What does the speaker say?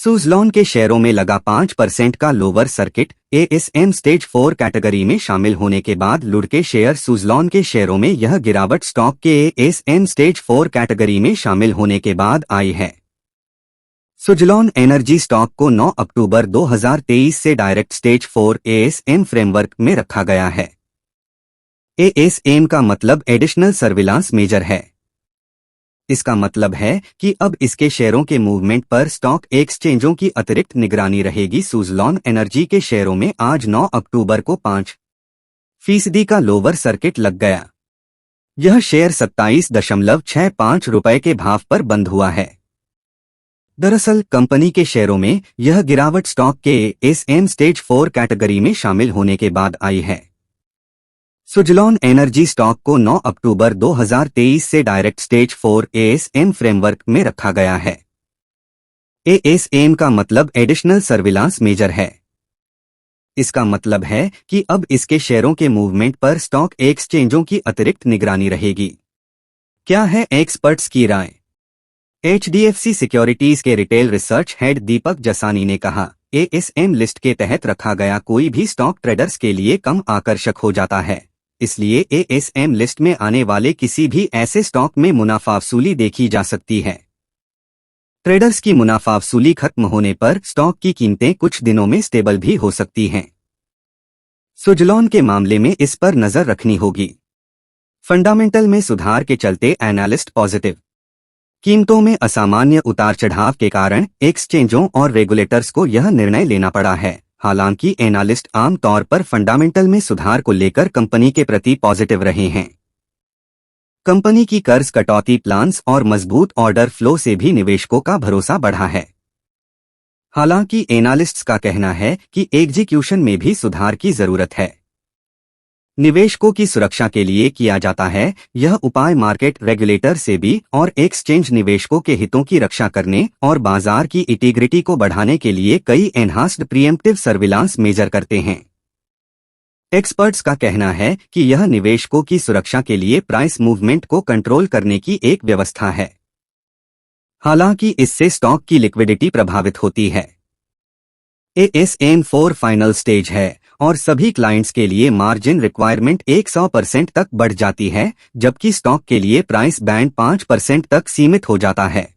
सुज़लॉन के शेयरों में लगा 5% का lower circuit. ASM stage 4 category में शामिल होने के बाद लुढ़के शेयर। सुज़लॉन के शेयरों में यह गिरावट स्टॉक के एएसएम स्टेज 4 कैटेगरी में शामिल होने के बाद आई है। सुज़लॉन एनर्जी स्टॉक को 9 अक्टूबर 2023 से डायरेक्ट स्टेज 4 एएसएम फ्रेमवर्क में रखा गया है। एएसएम का मतलब एडिशनल सर्विलांस मेजर है। इसका मतलब है कि अब इसके शेयरों के मूवमेंट पर स्टॉक एक्सचेंजों की अतिरिक्त निगरानी रहेगी। सुज़लॉन एनर्जी के शेयरों में आज 9 अक्टूबर को 5% का लोअर सर्किट लग गया। यह शेयर 27.65 रुपए के भाव पर बंद हुआ है। दरअसल कंपनी के शेयरों में यह गिरावट स्टॉक के एएसएम स्टेज 4 कैटेगरी में शामिल होने के बाद आई है। सुज़लॉन एनर्जी स्टॉक को 9 अक्टूबर 2023 से डायरेक्ट स्टेज 4 एएसएम फ्रेमवर्क में रखा गया है। एएसएम का मतलब एडिशनल सर्विलांस मेजर है। इसका मतलब है कि अब इसके शेयरों के मूवमेंट पर स्टॉक एक्सचेंजों की अतिरिक्त निगरानी रहेगी। क्या है एक्सपर्ट्स की राय? एचडीएफसी सिक्योरिटीज के रिटेल रिसर्च हेड दीपक जसानी ने कहा, एएसएम लिस्ट के तहत रखा गया कोई भी स्टॉक ट्रेडर्स के लिए कम आकर्षक हो जाता है, इसलिए एएसएम लिस्ट में आने वाले किसी भी ऐसे स्टॉक में मुनाफा वसूली देखी जा सकती है। ट्रेडर्स की मुनाफा वसूली खत्म होने पर स्टॉक की कीमतें कुछ दिनों में स्टेबल भी हो सकती हैं। सुज़लॉन के मामले में इस पर नजर रखनी होगी। फंडामेंटल में सुधार के चलते एनालिस्ट पॉजिटिव। कीमतों में असामान्य उतार चढ़ाव के कारण एक्सचेंजों और रेगुलेटर्स को यह निर्णय लेना पड़ा है। हालांकि एनालिस्ट आम तौर पर फंडामेंटल में सुधार को लेकर कंपनी के प्रति पॉजिटिव रहे हैं। कंपनी की कर्ज कटौती प्लान्स और मजबूत ऑर्डर फ्लो से भी निवेशकों का भरोसा बढ़ा है। हालांकि एनालिस्ट्स का कहना है कि एग्जीक्यूशन में भी सुधार की जरूरत है। निवेशकों की सुरक्षा के लिए किया जाता है यह उपाय मार्केट रेगुलेटर से भी और एक्सचेंज निवेशकों के हितों की रक्षा करने और बाजार की इंटीग्रिटी को बढ़ाने के लिए कई एनहांस्ड प्रीएम्प्टिव सर्विलांस मेजर करते हैं। एक्सपर्ट्स का कहना है कि यह निवेशकों की सुरक्षा के लिए प्राइस मूवमेंट को कंट्रोल करने की एक व्यवस्था है। हालांकि इससे स्टॉक की लिक्विडिटी प्रभावित होती है। एएसएम 4 फाइनल स्टेज है और सभी क्लाइंट्स के लिए मार्जिन रिक्वायरमेंट 100% तक बढ़ जाती है, जबकि स्टॉक के लिए प्राइस बैंड 5% तक सीमित हो जाता है।